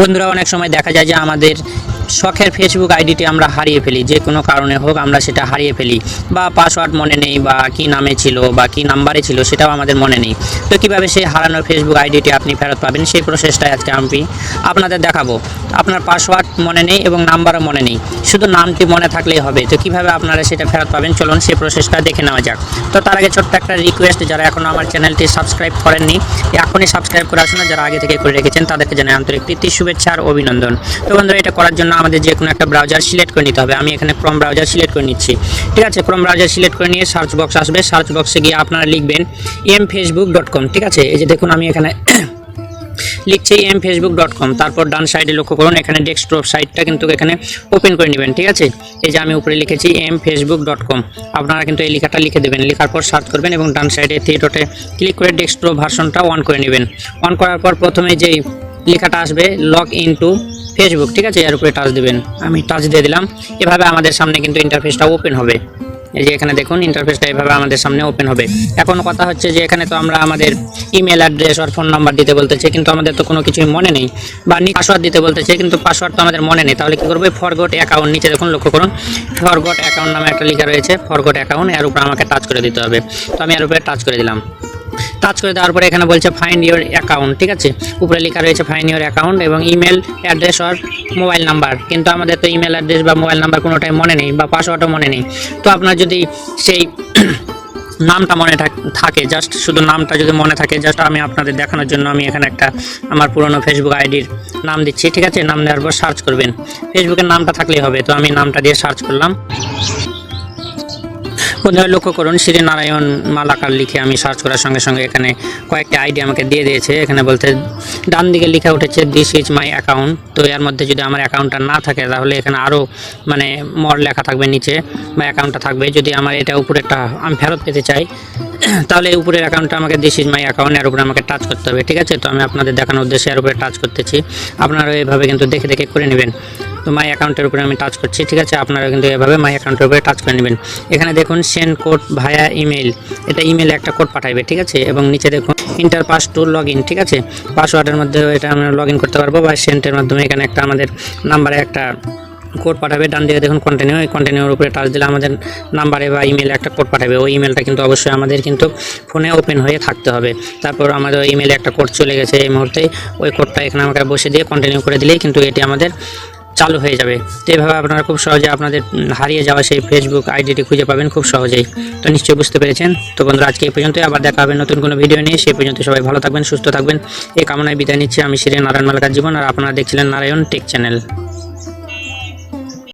বন্ধুরা অনেক সময় দেখা যায় যে আমাদের শখের ফেসবুক আইডিটি আমরা হারিয়ে ফেলি, যে কোনো কারণে হোক আমরা সেটা হারিয়ে ফেলি, বা পাসওয়ার্ড মনে নেই, বা কি নামে ছিল বা কি নাম্বারে ছিল সেটাও আমাদের মনে নেই। তো কীভাবে সেই হারানোর ফেসবুক আইডিটি আপনি ফেরত পাবেন সেই প্রসেসটাই আজকে আমি আপনাদের দেখাবো। আপনার পাসওয়ার্ড মনে নেই এবং নাম্বারও মনে নেই, শুধু নামটি মনে থাকলেই হবে। তো কীভাবে আপনারা সেটা ফেরত পাবেন চলুন সেই প্রসেসটা দেখে নেওয়া যাক। তো তার আগে ছোট্ট একটা রিকোয়েস্ট, যারা এখনও আমার চ্যানেলটি সাবস্ক্রাইব করেননি এখনই সাবস্ক্রাইব করে আসুন, যারা আগে থেকে করে রেখেছেন তাদেরকে জানাই আন্তরিক প্রীতি, শুভেচ্ছা আর অভিনন্দন। তো বন্ধুরা এটা করার জন্য আমাদের যে কোনো একটা ব্রাউজার সিলেক্ট করে নিতে হবে। আমি এখানে ক্রোম ব্রাউজার সিলেক্ট করে নিচ্ছি। ঠিক আছে, ক্রোম ব্রাউজার সিলেক্ট করে নিয়ে সার্চ বক্স আসবে, সার্চ বক্সে গিয়ে আপনারা লিখবেন mfacebook.com। ঠিক আছে, এই যে দেখুন আমি এখানে লিখছি mfacebook.com। তারপর ডান সাইডে লক্ষ্য করুন এখানে ডেস্কটপ সাইটটা কিন্তু এখানে ওপেন করে নেবেন। ঠিক আছে, এই যে আমি উপরে লিখেছি mfacebook.com, আপনারা কিন্তু এই লেখাটা লিখে দেবেন। লেখার পর সার্চ করবেন এবং ডান সাইডে থ্রি ডটে ক্লিক করে ডেস্কটপ ভার্সনটা অন করে নেবেন। অন করার পর প্রথমে যেই লেখাটা আসবে লগ ইন টু ফেসবুক, ঠিক আছে, এর উপরে টাচ দেবেন। আমি টাচ দিয়ে দিলাম। এভাবে আমাদের সামনে কিন্তু ইন্টারফেসটা ওপেন হবে। এই যে এখানে দেখুন ইন্টারফেসটা এভাবে আমাদের সামনে ওপেন হবে। এখন কথা হচ্ছে যে এখানে তো আমরা আমাদের ইমেল অ্যাড্রেস আর ফোন নাম্বার দিতে বলতেছে, কিন্তু আমাদের তো কোনো কিছুই মনে নেই, বা পাসওয়ার্ড দিতে বলতেছে কিন্তু পাসওয়ার্ড তো আমাদের মনে নেই। তাহলে কী করবো, ফরগট অ্যাকাউন্ট, নিচে দেখুন লক্ষ্য করুন ফরগট অ্যাকাউন্ট নামে একটা লেখা রয়েছে, ফরগট অ্যাকাউন্ট, এর উপরে আমাকে টাচ করে দিতে হবে। তো আমি এর উপরে টাচ করে দিলাম। টাচ করে দেওয়ার পরে এখানে বলছে ফাইন্ড ইওর অ্যাকাউন্ট। ঠিক আছে, উপরে লেখা রয়েছে ফাইন্ড ইওর অ্যাকাউন্ট এবং ইমেল অ্যাড্রেস আর মোবাইল নাম্বার, কিন্তু আমাদের তো ইমেল অ্যাড্রেস বা মোবাইল নাম্বার কোনোটাই মনে নেই, বা পাসওয়ার্ডও মনে নেই। তো আপনার যদি সেই নামটা মনে থাকে, জাস্ট শুধু নামটা যদি মনে থাকে, জাস্ট আমি আপনাদের দেখানোর জন্য আমি এখানে একটা আমার পুরনো ফেসবুক আইডির নাম দিচ্ছি। ঠিক আছে, নাম দেওয়ার পর সার্চ করবেন, ফেসবুকের নামটা থাকলেই হবে। তো আমি নামটা দিয়ে সার্চ করলাম। বন্ধুরা লক্ষ্য করুন শ্রীনারায়ণ মালাকার লিখে আমি সার্চ করার সঙ্গে সঙ্গে এখানে কয়েকটা আইডি আমাকে দিয়ে দিয়েছে। এখানে বলতে ডান দিকে লেখা উঠেছে দিস ইজ মাই অ্যাকাউন্ট। তো এর মধ্যে যদি আমার অ্যাকাউন্টটা না থাকে তাহলে এখানে আরও মানে মর লেখা থাকবে নিচে, বা অ্যাকাউন্টটা থাকবে। যদি আমার এটা উপরেরটা আমি ফেরত পেতে চাই তাহলে উপরের অ্যাকাউন্টটা আমাকে দিস ইজ মাই অ্যাকাউন্ট এর উপরে আমাকে টাচ করতে হবে। ঠিক আছে, তো আমি আপনাদের দেখানোর উদ্দেশ্যে এর উপরে টাচ করতেছি, আপনারা এভাবে কিন্তু দেখে দেখে করে নেবেন। তো মাই অ্যাকাউন্টের উপরে আমি টাচ করছি। ঠিক আছে, আপনারা কিন্তু এভাবে মাই অ্যাকাউন্টের উপরে টাচ করে নেবেন। এখানে দেখুন সেন্ড কোড ভায়া ইমেল, এটা ইমেলে একটা কোড পাঠাবে। ঠিক আছে, এবং নিচে দেখুন enter pass to log in. ঠিক আছে, পাসওয়ার্ডের মধ্যে এটা আমরা লগ ইন করতে পারবো, বা সেন্টের মাধ্যমে এখানে একটা আমাদের নাম্বারে একটা কোড পাঠাবে। ডান দিকে দেখুন কন্টিনিউ, এই কন্টিনিউর উপরে টাচ দিলে আমাদের নাম্বারে বা ইমেলে একটা কোড পাঠাবে। ওই ইমেলটা কিন্তু অবশ্যই আমাদের কিন্তু ফোনে ওপেন হয়ে থাকতে হবে। তারপর আমাদের ওই ইমেলে একটা কোড চলে গেছে এই মুহূর্তে, ওই কোডটা এখানে আমাকে বসে দিয়ে কন্টিনিউ করে দিলেই কিন্তু এটি আমাদের চালু হয়ে যাবে। তো এইভাবে আপনারা খুব সহজে আপনাদের হারিয়ে যাওয়া সেই ফেসবুক আইডিটি খুঁজে পাবেন খুব সহজেই। তো নিশ্চয়ই বুঝতে পেরেছেন। তো বন্ধুরা আজকে এই পর্যন্তই, আবার দেখা হবে নতুন কোনো ভিডিও নিয়ে। সেই পর্যন্ত সবাই ভালো থাকবেন, সুস্থ থাকবেন, এই কামনায় বিদায় নিচ্ছি। আমি শ্রীনারায়ণ মালাকার জীবন, আর আপনারা দেখছিলেন নারায়ণ টেক চ্যানেল।